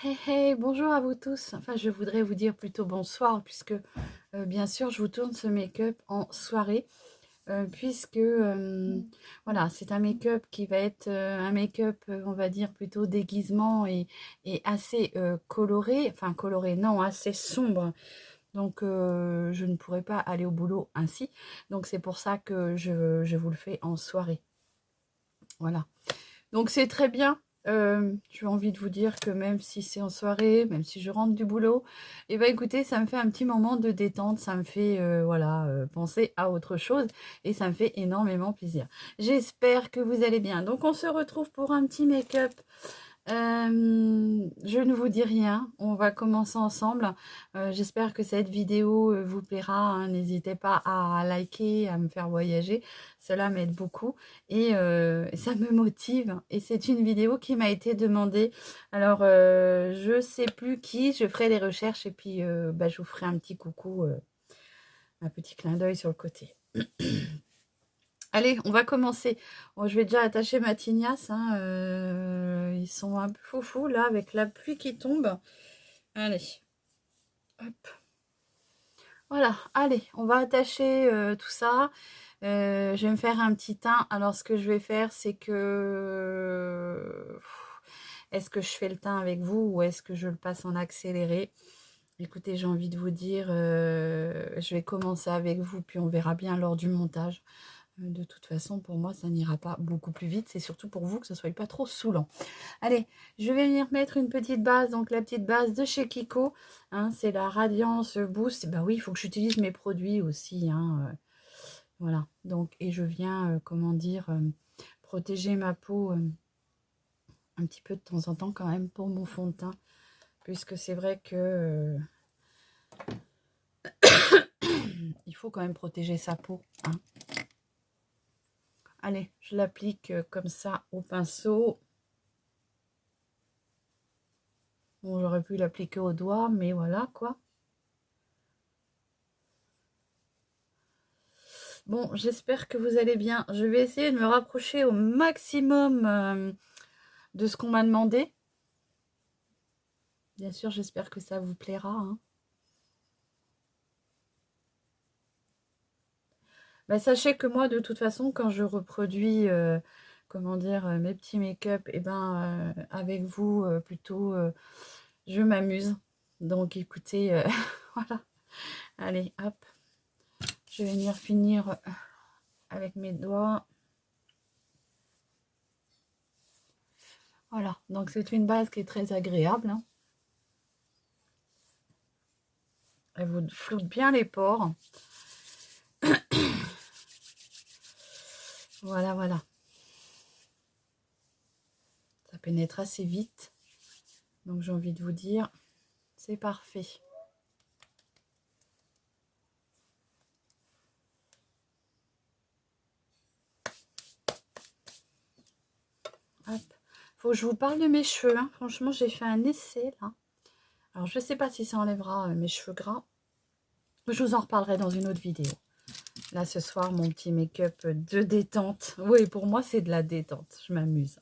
Hey hey, bonjour à vous tous. Enfin, je voudrais vous dire plutôt bonsoir, puisque bien sûr, je vous tourne ce make-up en soirée, puisque voilà, c'est un make-up qui va être un make-up, on va dire plutôt déguisement et assez coloré, enfin coloré, non, assez sombre. Donc, je ne pourrais pas aller au boulot ainsi. Donc, c'est pour ça que je vous le fais en soirée. Voilà. Donc c'est très bien. J'ai envie de vous dire que même si c'est en soirée, même si je rentre du boulot, et ben écoutez, ça me fait un petit moment de détente, ça me fait voilà penser à autre chose et ça me fait énormément plaisir. J'espère que vous allez bien. Donc on se retrouve pour un petit make-up. Je ne vous dis rien, on va commencer ensemble. J'espère que cette vidéo vous plaira, hein. N'hésitez pas à liker, à me faire voyager, cela m'aide beaucoup et ça me motive. Et c'est une vidéo qui m'a été demandée. Alors, je sais plus qui, je ferai les recherches et puis bah, je vous ferai un petit coucou, un petit clin d'œil sur le côté. Allez, on va commencer. Bon, je vais déjà attacher ma tignasse, hein, ils sont un peu foufous là avec la pluie qui tombe. Allez, hop. Voilà, allez, on va attacher tout ça. Je vais me faire un petit teint. Alors, ce que je vais faire, c'est que... Est-ce que je fais le teint avec vous ou est-ce que je le passe en accéléré? Écoutez, j'ai envie de vous dire, je vais commencer avec vous, puis on verra bien lors du montage. De toute façon, pour moi, ça n'ira pas beaucoup plus vite. C'est surtout pour vous que ce ne soit pas trop saoulant. Allez, je vais venir mettre une petite base. Donc, la petite base de chez Kiko. Hein, c'est la Radiance Boost. Et ben oui, il faut que j'utilise mes produits aussi. Hein, voilà. Donc, et je viens, comment dire, protéger ma peau un petit peu de temps en temps quand même pour mon fond de teint. Puisque c'est vrai que il faut quand même protéger sa peau. Hein. Allez, je l'applique comme ça au pinceau. Bon, j'aurais pu l'appliquer au doigt, mais voilà, quoi. Bon, j'espère que vous allez bien. Je vais essayer de me rapprocher au maximum de ce qu'on m'a demandé. Bien sûr, j'espère que ça vous plaira. Hein. Bah, sachez que moi, de toute façon, quand je reproduis, comment dire, mes petits make-up, et ben, avec vous, plutôt, je m'amuse. Donc, écoutez, voilà. Allez, hop. Je vais venir finir avec mes doigts. Voilà. Donc, c'est une base qui est très agréable. Hein. Elle vous floute bien les pores. Voilà, voilà. Ça pénètre assez vite. Donc, j'ai envie de vous dire, c'est parfait. Hop. Faut que je vous parle de mes cheveux. Hein. Franchement, j'ai fait un essai, là. Alors, je ne sais pas si ça enlèvera mes cheveux gras. Je vous en reparlerai dans une autre vidéo. Là, ce soir, mon petit make-up de détente. Oui, pour moi, c'est de la détente. Je m'amuse.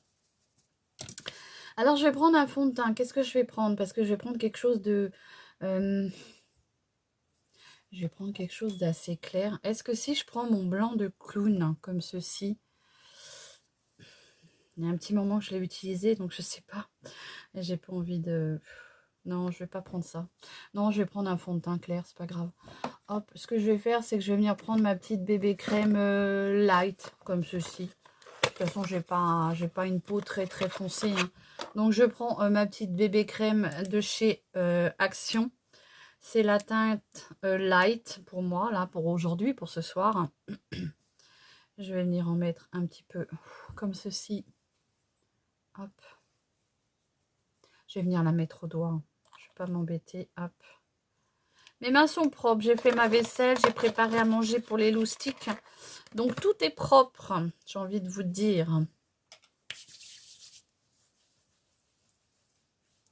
Alors, je vais prendre un fond de teint. Qu'est-ce que je vais prendre? Parce que je vais prendre quelque chose de... je vais prendre quelque chose d'assez clair. Est-ce que si je prends mon blanc de clown, comme ceci... Il y a un petit moment que je l'ai utilisé, donc je sais pas. J'ai pas envie de... Non, je vais pas prendre ça. Non, je vais prendre un fond de teint clair, c'est pas grave. Hop, ce que je vais faire, c'est que je vais venir prendre ma petite bébé crème light, comme ceci. De toute façon, j'ai pas une peau très très foncée. Hein. Donc, je prends ma petite bébé crème de chez Action. C'est la teinte light pour moi, là, pour aujourd'hui, pour ce soir. Je vais venir en mettre un petit peu comme ceci. Hop. Je vais venir la mettre au doigt. Je ne vais pas m'embêter. Hop. Mes mains sont propres. J'ai fait ma vaisselle. J'ai préparé à manger pour les loustiques. Donc, tout est propre. J'ai envie de vous dire.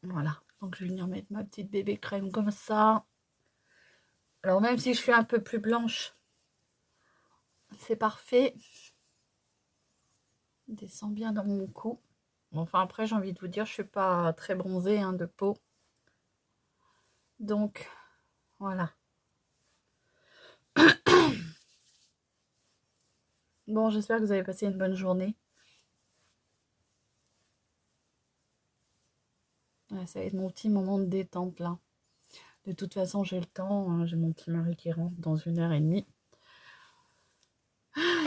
Voilà. Donc, je vais venir mettre ma petite bébé crème comme ça. Alors, même si je suis un peu plus blanche, c'est parfait. Descend bien dans mon cou. Enfin, après, j'ai envie de vous dire, je suis pas très bronzée hein, de peau. Donc, voilà. Bon, j'espère que vous avez passé une bonne journée. Ouais, ça va être mon petit moment de détente, là. De toute façon, j'ai le temps. Hein, j'ai mon petit mari qui rentre dans 1h30.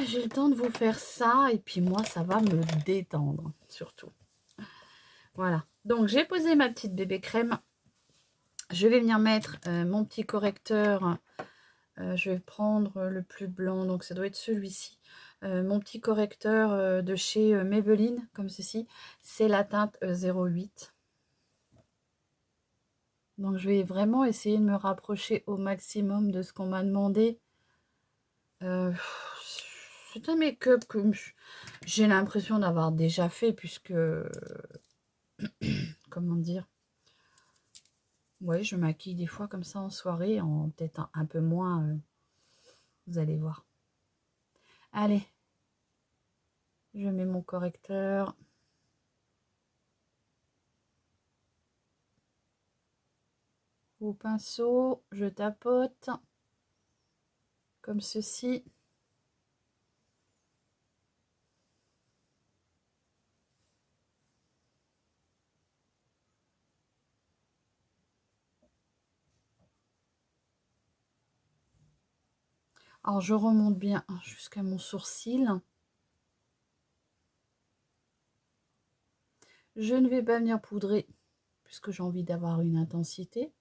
J'ai le temps de vous faire ça. Et puis moi, ça va me détendre, surtout. Voilà. Donc, j'ai posé ma petite bébé crème. Je vais venir mettre mon petit correcteur. Je vais prendre le plus blanc. Donc, ça doit être celui-ci. Mon petit correcteur de chez Maybelline, comme ceci. C'est la teinte 08. Donc, je vais vraiment essayer de me rapprocher au maximum de ce qu'on m'a demandé. C'est un make-up que j'ai l'impression d'avoir déjà fait, puisque... comment dire? Ouais, je maquille des fois comme ça en soirée, en peut-être un peu moins. Vous allez voir. Allez. Je mets mon correcteur. Au pinceau, je tapote. Comme ceci. Alors, je remonte bien jusqu'à mon sourcil. Je ne vais pas venir poudrer, puisque j'ai envie d'avoir une intensité.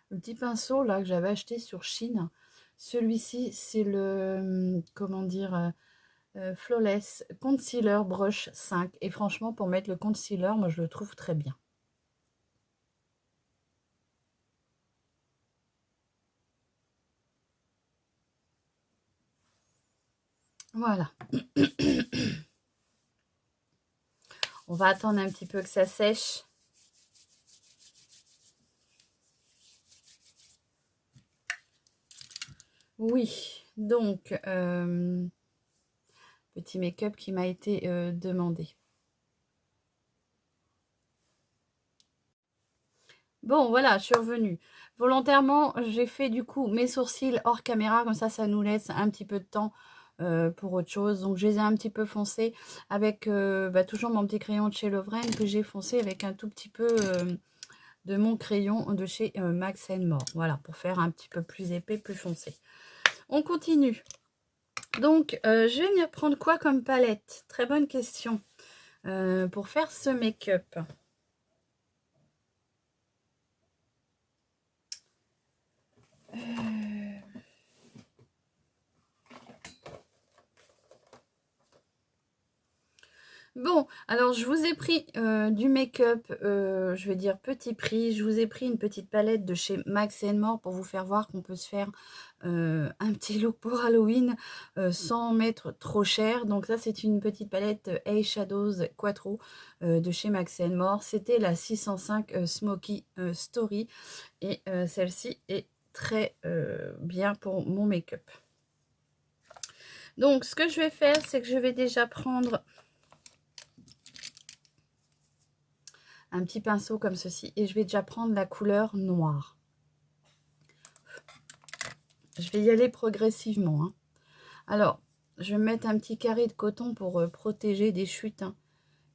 Le petit pinceau là que j'avais acheté sur Chine, celui-ci c'est le, comment dire, Flawless Concealer Brush 5. Et franchement, pour mettre le concealer, moi je le trouve très bien. Voilà. On va attendre un petit peu que ça sèche. Oui, donc, petit make-up qui m'a été demandé. Bon, voilà, je suis revenue. Volontairement, j'ai fait du coup mes sourcils hors caméra, comme ça nous laisse un petit peu de temps pour autre chose. Donc, je les ai un petit peu foncés avec toujours mon petit crayon de chez Lovren que j'ai foncé avec un tout petit peu de mon crayon de chez Max More. Voilà, pour faire un petit peu plus épais, plus foncé. On continue. Donc, je vais venir prendre quoi comme palette? Très bonne question. Pour faire ce make-up. Bon, alors je vous ai pris du make-up, je vais dire petit prix. Je vous ai pris une petite palette de chez Max More pour vous faire voir qu'on peut se faire un petit look pour Halloween sans mettre trop cher. Donc ça, c'est une petite palette Eyeshadows Quattro de chez Max More. C'était la 605 Smoky Story et celle-ci est très bien pour mon make-up. Donc, ce que je vais faire, c'est que je vais déjà prendre un petit pinceau comme ceci et je vais déjà prendre la couleur noire. Je vais y aller progressivement. Hein. Alors, je vais mettre un petit carré de coton pour protéger des chutes. Hein.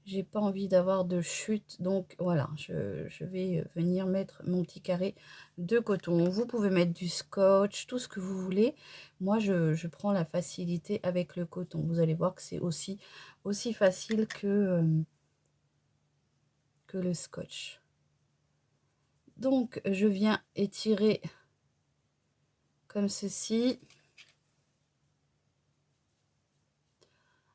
J'ai pas envie d'avoir de chute, donc voilà, je vais venir mettre mon petit carré de coton. Vous pouvez mettre du scotch, tout ce que vous voulez. Moi, je prends la facilité avec le coton. Vous allez voir que c'est aussi facile que le scotch. Donc, je viens étirer comme ceci.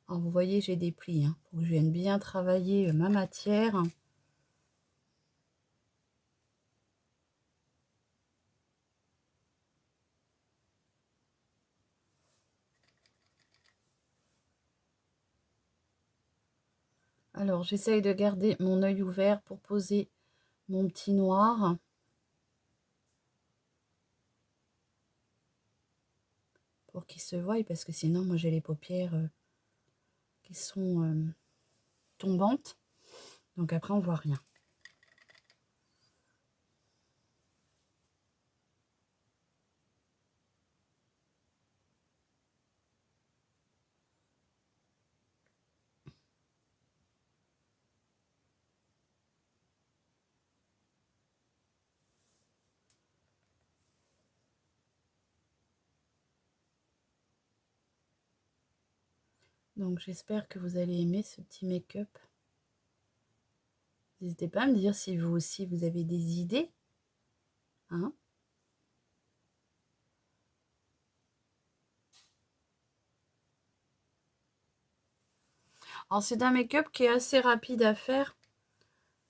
Alors, vous voyez, j'ai des plis. Hein, pour que je vienne bien travailler ma matière. Alors, j'essaye de garder mon œil ouvert pour poser mon petit noir. pour qu'il se voie, parce que sinon, moi, j'ai les paupières qui sont tombantes. Donc après, on voit rien. Donc j'espère que vous allez aimer ce petit make-up. N'hésitez pas à me dire si vous aussi vous avez des idées. Hein? Alors c'est un make-up qui est assez rapide à faire.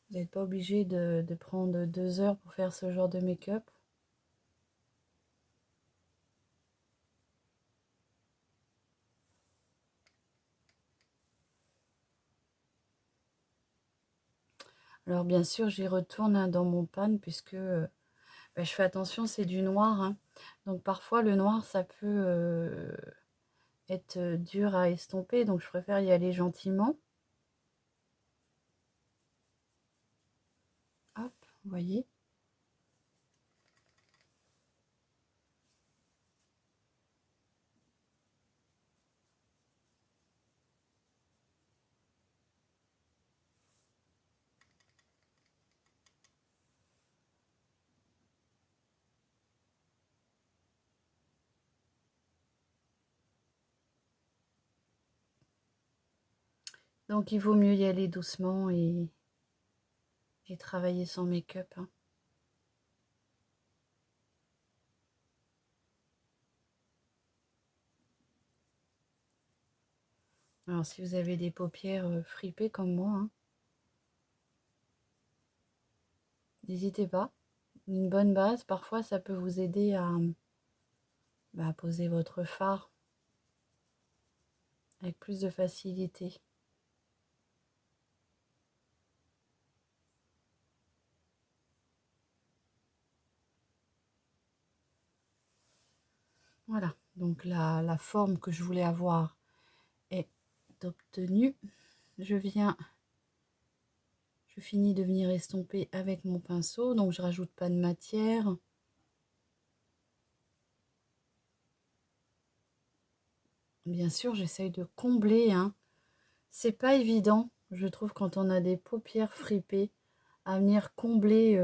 Vous n'êtes pas obligé de prendre 2 heures pour faire ce genre de make-up. Alors bien sûr, j'y retourne hein, dans mon pan puisque je fais attention, c'est du noir. Hein. Donc parfois le noir, ça peut être dur à estomper. Donc je préfère y aller gentiment. Hop, vous voyez. Donc il vaut mieux y aller doucement et travailler son make-up. Hein. Alors si vous avez des paupières fripées comme moi, hein, n'hésitez pas. Une bonne base, parfois ça peut vous aider à poser votre fard avec plus de facilité. Voilà, donc la forme que je voulais avoir est obtenue. Je finis de venir estomper avec mon pinceau, donc je rajoute pas de matière. Bien sûr, j'essaye de combler, hein. C'est pas évident, je trouve, quand on a des paupières fripées, à venir combler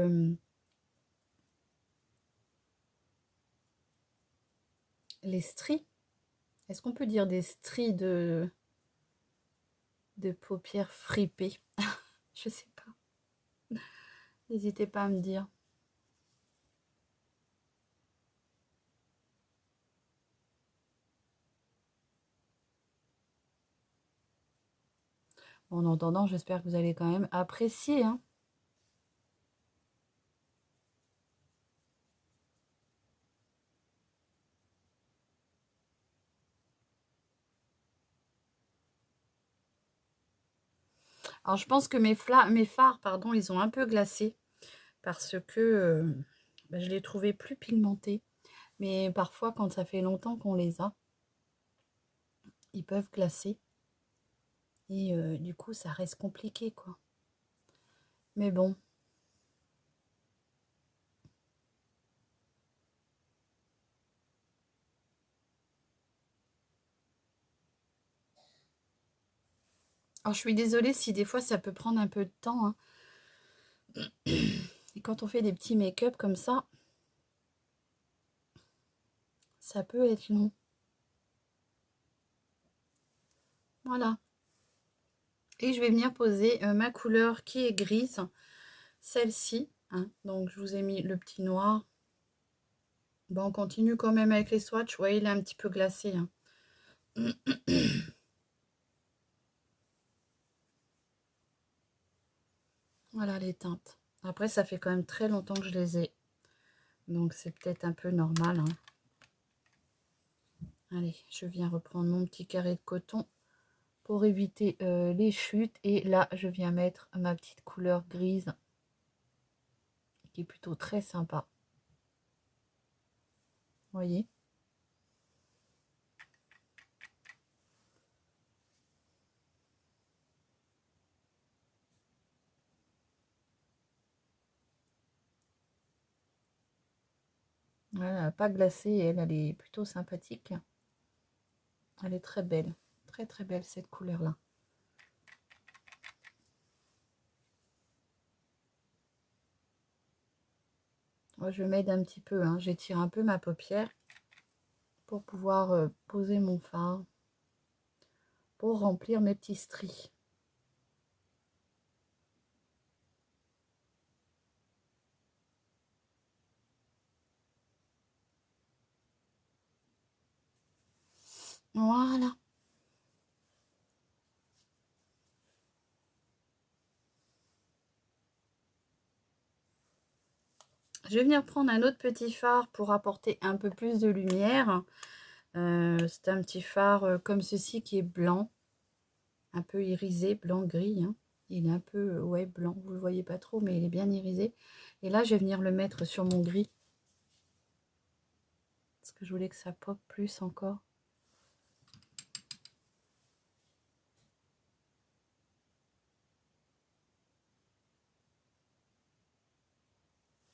les stries. Est-ce qu'on peut dire des stries de paupières fripées? Je sais pas. N'hésitez pas à me dire. En entendant, j'espère que vous allez quand même apprécier. Hein. Alors, je pense que mes fards, pardon, ils ont un peu glacé parce que je les trouvais plus pigmentés. Mais parfois, quand ça fait longtemps qu'on les a, ils peuvent glacer. Et du coup, ça reste compliqué, quoi. Mais bon. Alors, je suis désolée si des fois, ça peut prendre un peu de temps. Hein. Et quand on fait des petits make-up comme ça peut être long. Voilà. Et je vais venir poser ma couleur qui est grise. Celle-ci. Hein. Donc, je vous ai mis le petit noir. Bon, on continue quand même avec les swatchs. Vous voyez, il est un petit peu glacé. Hein. Voilà les teintes. Après, ça fait quand même très longtemps que je les ai. Donc, c'est peut-être un peu normal. Hein. Allez, je viens reprendre mon petit carré de coton pour éviter les chutes. Et là, je viens mettre ma petite couleur grise qui est plutôt très sympa. Vous voyez? Voilà, pas glacée, elle est plutôt sympathique. Elle est très belle. Très très belle cette couleur-là. Moi, je m'aide un petit peu, hein. J'étire un peu ma paupière pour pouvoir poser mon fard, pour remplir mes petits stries. Voilà. Je vais venir prendre un autre petit fard pour apporter un peu plus de lumière. C'est un petit phare comme ceci qui est blanc, un peu irisé, blanc-gris. Hein. Il est un peu ouais, blanc, vous ne le voyez pas trop, mais il est bien irisé. Et là, je vais venir le mettre sur mon gris. Parce que je voulais que ça pop plus encore.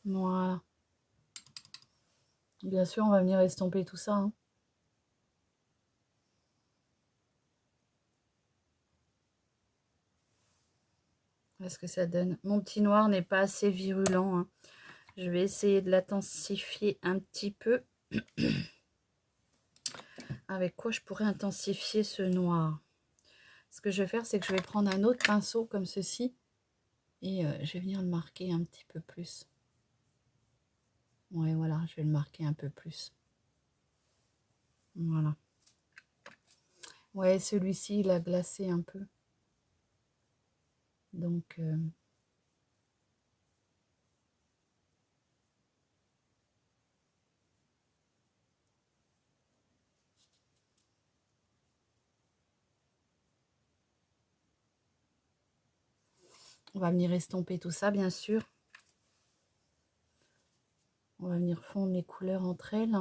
Voilà. Bien sûr, on va venir estomper tout ça. Hein. Parce que ça donne. Mon petit noir n'est pas assez virulent. Hein. Je vais essayer de l'intensifier un petit peu. Avec quoi je pourrais intensifier ce noir? Ce que je vais faire, c'est que je vais prendre un autre pinceau comme ceci. Et je vais venir le marquer un petit peu plus. Ouais, voilà, je vais le marquer un peu plus. Voilà. Ouais, celui-ci, il a glacé un peu. Donc, on va venir estomper tout ça, bien sûr. On va venir fondre les couleurs entre elles.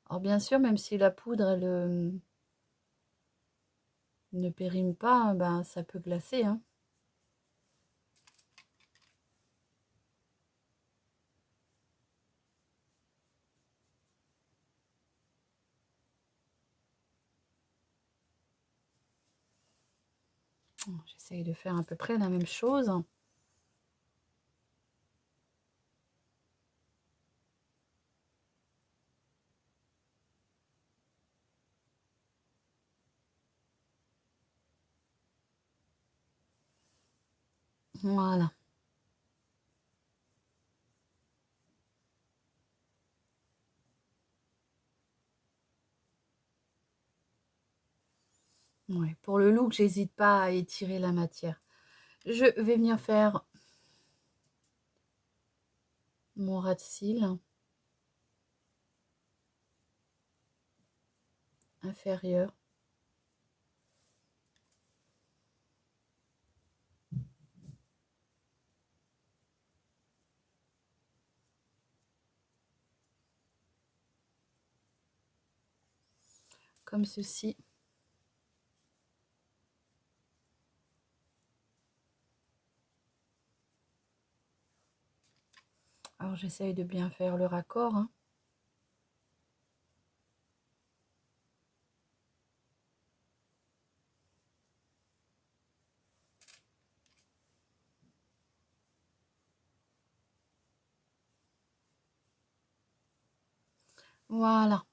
Alors, bien sûr, même si la poudre, elle ne périme pas, ben, ça peut glacer. Hein. J'essaye de faire à peu près la même chose. Voilà. Ouais. Pour le look, j'hésite pas à étirer la matière. Je vais venir faire mon ras de cils inférieur. Comme ceci. Alors, j'essaye de bien faire le raccord. Hein. Voilà.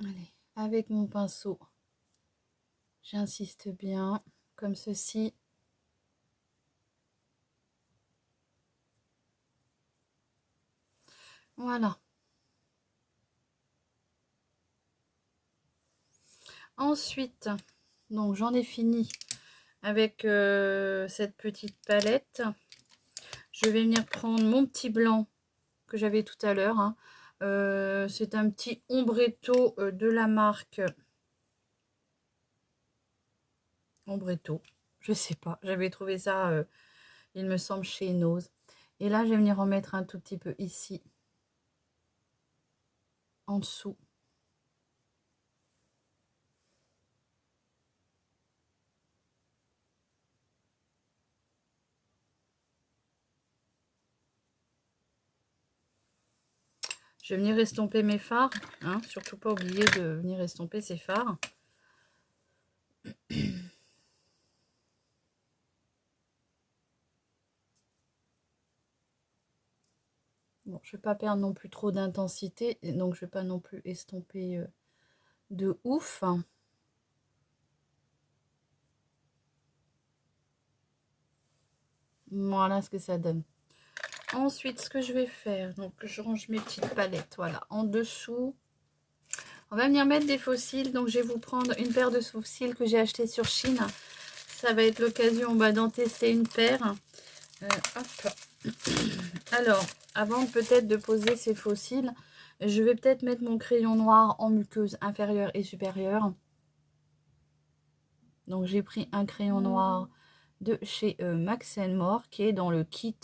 Allez, avec mon pinceau, j'insiste bien, comme ceci. Voilà. Ensuite, donc j'en ai fini avec cette petite palette. Je vais venir prendre mon petit blanc que j'avais tout à l'heure. Hein. C'est un petit ombretto de la marque Ombretto. Je sais pas, j'avais trouvé ça, il me semble, chez Nose. Et là, je vais venir en mettre un tout petit peu ici, en dessous. Je vais venir estomper mes fards. Hein, surtout pas oublier de venir estomper ces fards. Bon, je ne vais pas perdre non plus trop d'intensité. Donc, je ne vais pas non plus estomper de ouf. Voilà ce que ça donne. Ensuite, ce que je vais faire, donc je range mes petites palettes, voilà, en dessous. On va venir mettre des fossiles, donc je vais vous prendre une paire de fossiles que j'ai acheté sur Chine. Ça va être l'occasion d'en tester une paire. Hop. Alors, avant peut-être de poser ces fossiles, je vais peut-être mettre mon crayon noir en muqueuse inférieure et supérieure. Donc j'ai pris un crayon noir de chez Max More qui est dans le kit.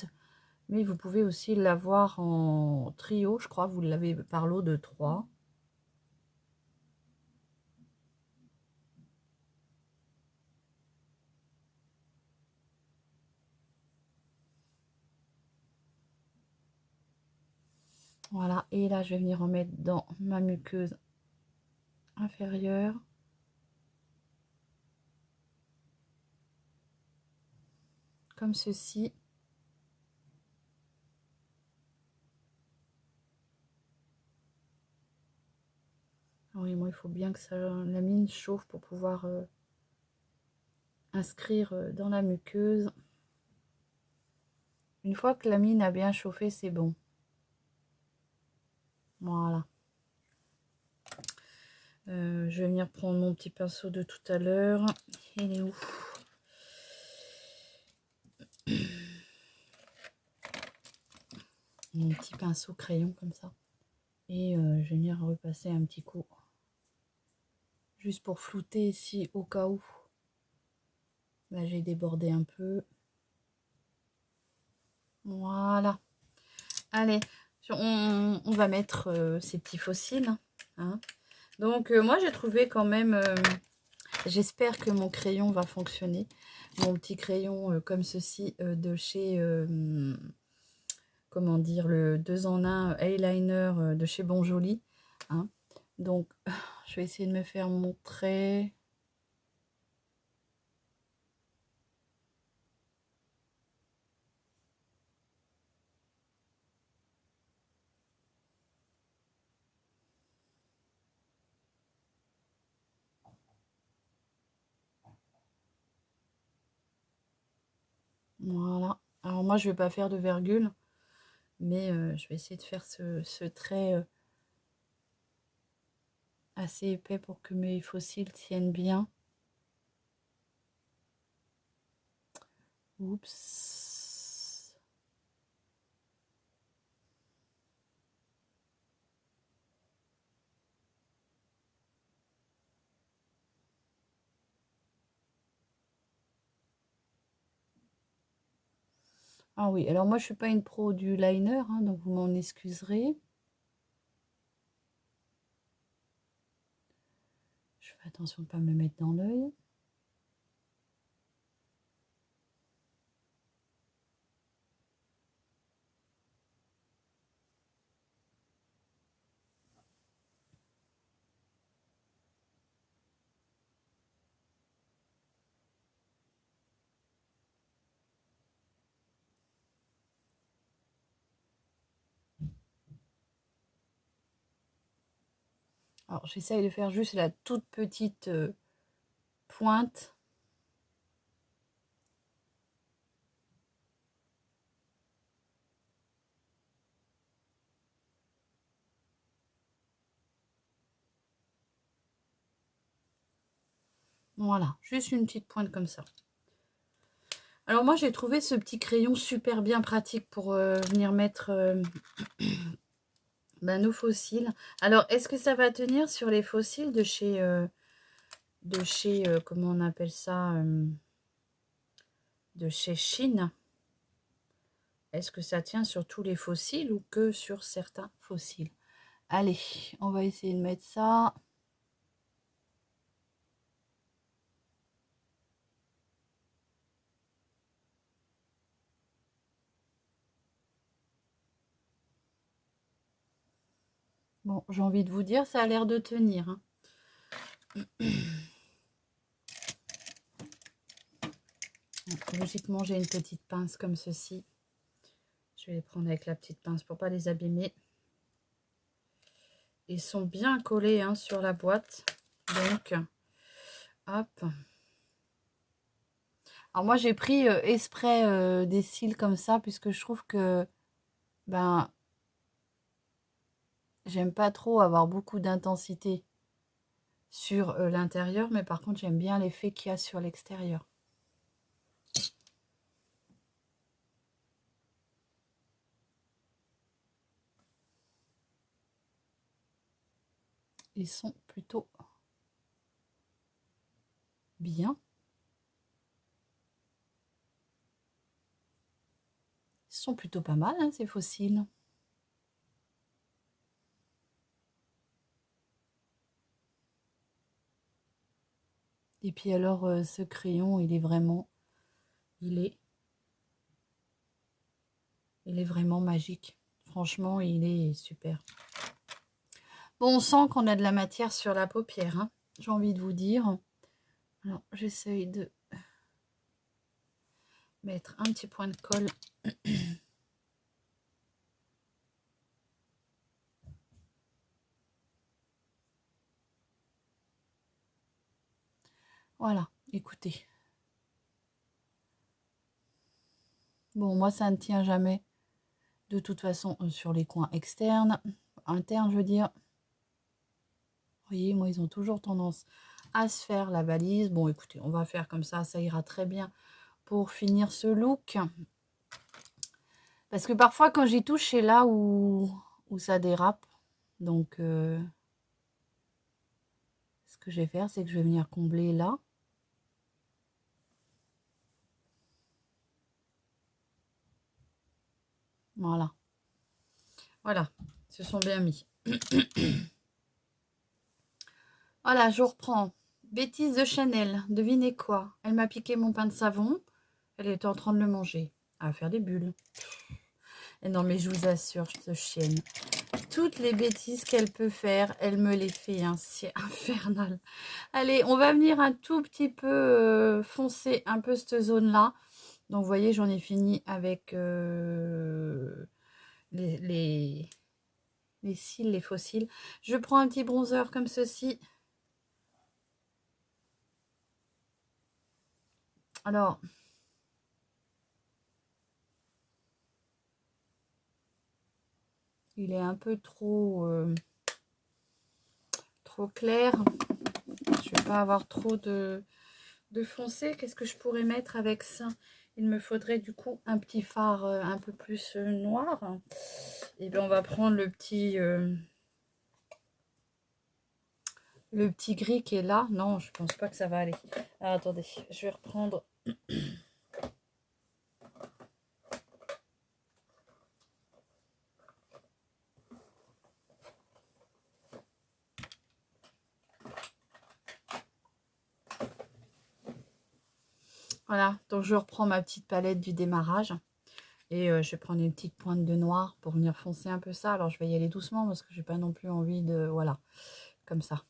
Mais vous pouvez aussi l'avoir en trio, je crois, vous l'avez par lot de 3. Voilà, et là je vais venir en mettre dans ma muqueuse inférieure. Comme ceci. Oui, moi il faut bien que ça, la mine chauffe pour pouvoir inscrire dans la muqueuse. Une fois que la mine a bien chauffé, c'est bon. Voilà. Je vais venir prendre mon petit pinceau de tout à l'heure. Il est où? Mon petit pinceau crayon comme ça. Et je vais venir repasser un petit coup. Juste pour flouter ici au cas où. Là j'ai débordé un peu. Voilà. Allez, on va mettre ces petits fossiles. Hein. Donc moi j'ai trouvé quand même, j'espère que mon crayon va fonctionner. Mon petit crayon comme ceci de chez, comment dire, le 2 en 1 eyeliner de chez Bon Joli. Hein. Donc je vais essayer de me faire mon trait. Voilà. Alors moi je vais pas faire de virgule. Mais je vais essayer de faire ce trait assez épais pour que mes fossiles tiennent bien. Oups. Ah oui, alors moi je suis pas une pro du liner, hein, donc vous m'en excuserez. Je fais attention de ne pas me le mettre dans l'œil. Alors j'essaye de faire juste la toute petite pointe. Voilà, juste une petite pointe comme ça. Alors moi j'ai trouvé ce petit crayon super bien pratique pour venir mettre nos fossiles. Alors est-ce que ça va tenir sur les fossiles de chez comment on appelle ça, de chez Chine? Est-ce que ça tient sur tous les fossiles ou que sur certains fossiles? Allez, on va essayer de mettre ça. Bon, j'ai envie de vous dire, ça a l'air de tenir. Hein. Logiquement, j'ai une petite pince comme ceci. Je vais les prendre avec la petite pince pour pas les abîmer. Ils sont bien collés hein, sur la boîte. Donc, hop. Alors moi, j'ai pris exprès des cils comme ça, puisque je trouve que, ben, j'aime pas trop avoir beaucoup d'intensité sur l'intérieur, mais par contre, j'aime bien l'effet qu'il y a sur l'extérieur. Ils sont plutôt bien. Ils sont plutôt pas mal, hein, ces fossiles. Et puis alors, ce crayon, il est vraiment magique. Franchement, il est super. Bon, on sent qu'on a de la matière sur la paupière, hein, j'ai envie de vous dire. Alors, j'essaye de mettre un petit point de colle. Voilà, écoutez. Bon, moi, ça ne tient jamais. De toute façon, sur les coins externes, internes, je veux dire. Vous voyez, moi, ils ont toujours tendance à se faire la valise. Bon, écoutez, on va faire comme ça ira très bien pour finir ce look. Parce que parfois, quand j'y touche, c'est là où ça dérape. Donc, ce que je vais faire, c'est que je vais venir combler là. Voilà. Voilà, ils se sont bien mis. Voilà, je reprends. Bêtise de Chanel. Devinez quoi? Elle m'a piqué mon pain de savon. Elle était en train de le manger. Elle va faire des bulles. Et non, mais je vous assure, cette chienne. Toutes les bêtises qu'elle peut faire, elle me les fait. Hein. C'est infernal. Allez, on va venir un tout petit peu foncer un peu cette zone-là. Donc, vous voyez, j'en ai fini avec les cils, les faux cils. Je prends un petit bronzer comme ceci. Alors, il est un peu trop clair. Je vais pas avoir trop de foncé. Qu'est-ce que je pourrais mettre avec ça? Il me faudrait du coup un petit fard un peu plus noir. Et bien on va prendre le petit gris qui est là. Non, je pense pas que ça va aller. Alors, attendez, je vais reprendre. Voilà, donc je reprends ma petite palette du démarrage. Et je vais prendre une petite pointe de noir pour venir foncer un peu ça. Alors je vais y aller doucement parce que j'ai pas non plus envie de... Voilà, comme ça.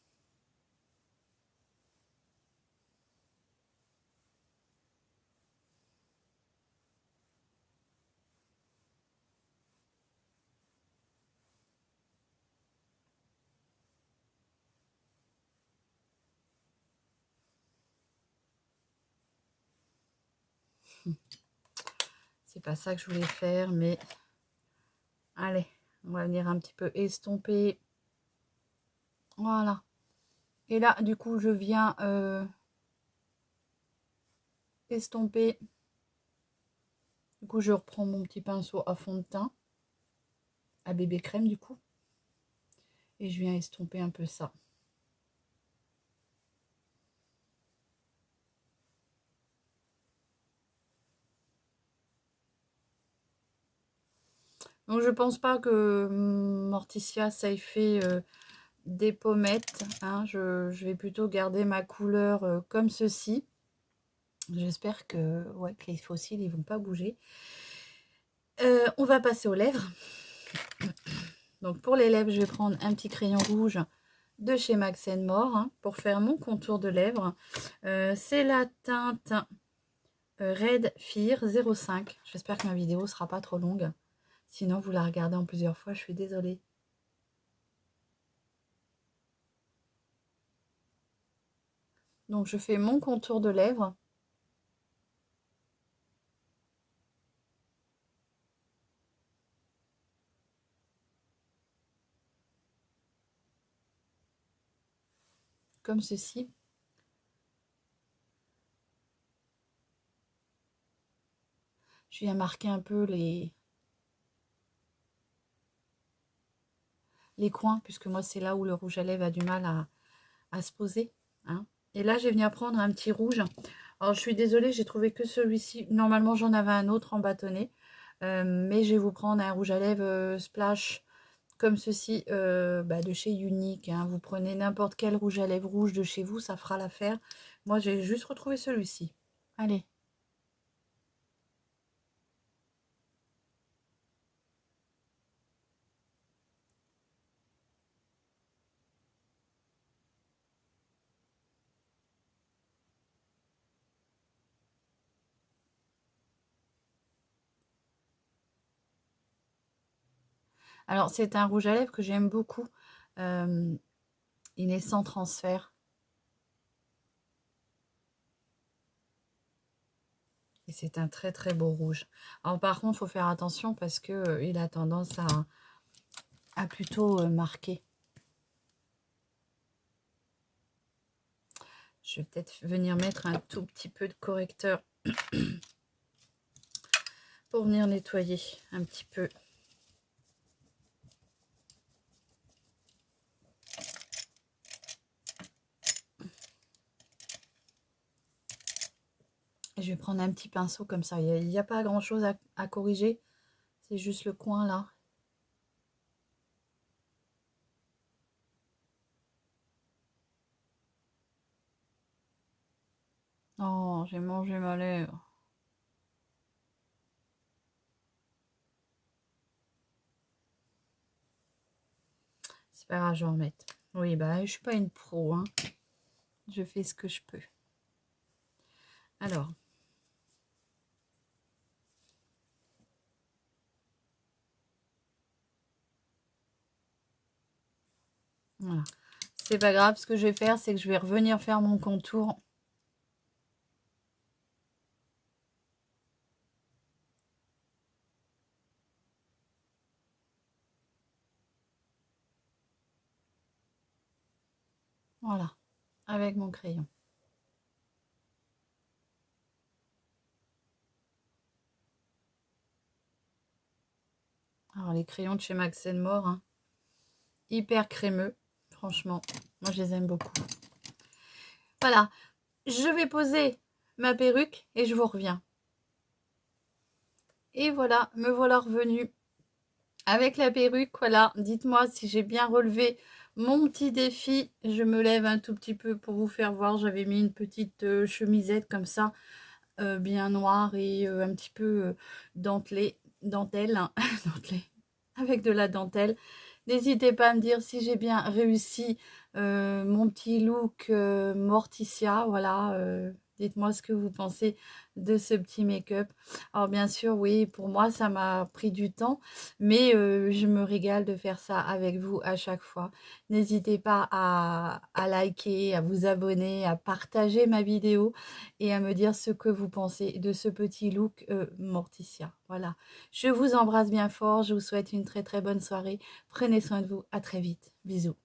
C'est pas ça que je voulais faire, mais allez, on va venir un petit peu estomper. Voilà. Et là, du coup, je viens estomper. Du coup, je reprends mon petit pinceau à fond de teint, à bébé crème du coup. Et je viens estomper un peu ça. Donc, je pense pas que Morticia, ça ait fait des pommettes. Hein. Je vais plutôt garder ma couleur comme ceci. J'espère que, ouais, que les fossiles, ils vont pas bouger. On va passer aux lèvres. Donc pour les lèvres, je vais prendre un petit crayon rouge de chez Max More hein, pour faire mon contour de lèvres. C'est la teinte Red Fear 05. J'espère que ma vidéo ne sera pas trop longue. Sinon, vous la regardez en plusieurs fois, je suis désolée. Donc je fais mon contour de lèvres. Comme ceci. Je viens marquer un peu les coins, puisque moi c'est là où le rouge à lèvres a du mal à se poser. Hein. Et là, je vais venir prendre un petit rouge. Alors, je suis désolée, j'ai trouvé que celui-ci. Normalement, j'en avais un autre en bâtonnet. Mais je vais vous prendre un rouge à lèvres Splash comme ceci de chez Unique. Hein. Vous prenez n'importe quel rouge à lèvres rouge de chez vous, ça fera l'affaire. Moi, j'ai juste retrouvé celui-ci. Allez. Alors, c'est un rouge à lèvres que j'aime beaucoup. Il est sans transfert. Et c'est un très très beau rouge. Alors par contre, il faut faire attention parce que il a tendance à plutôt marquer. Je vais peut-être venir mettre un tout petit peu de correcteur pour venir nettoyer un petit peu. Je vais prendre un petit pinceau comme ça. Il n'y a pas grand chose à corriger. C'est juste le coin là. Oh, j'ai mangé ma lèvre. C'est pas grave, je vais en mettre. Oui, bah, je suis pas une pro. Hein. Je fais ce que je peux. Alors. Voilà. C'est pas grave. Ce que je vais faire, c'est que je vais revenir faire mon contour. Voilà. Avec mon crayon. Alors, les crayons de chez Max More, hein, hyper crémeux, franchement. Moi, je les aime beaucoup. Voilà, je vais poser ma perruque et je vous reviens. Et voilà, me voilà revenue avec la perruque. Voilà, dites-moi si j'ai bien relevé mon petit défi. Je me lève un tout petit peu pour vous faire voir. J'avais mis une petite chemisette comme ça, bien noire et un petit peu dentelle, hein, avec de la dentelle. N'hésitez pas à me dire si j'ai bien réussi mon petit look Morticia. Voilà, dites-moi ce que vous pensez de ce petit make-up. Alors bien sûr, oui, pour moi, ça m'a pris du temps, mais je me régale de faire ça avec vous à chaque fois. N'hésitez pas à liker, à vous abonner, à partager ma vidéo et à me dire ce que vous pensez de ce petit look Morticia. Voilà, je vous embrasse bien fort, je vous souhaite une très très bonne soirée. Prenez soin de vous, à très vite. Bisous.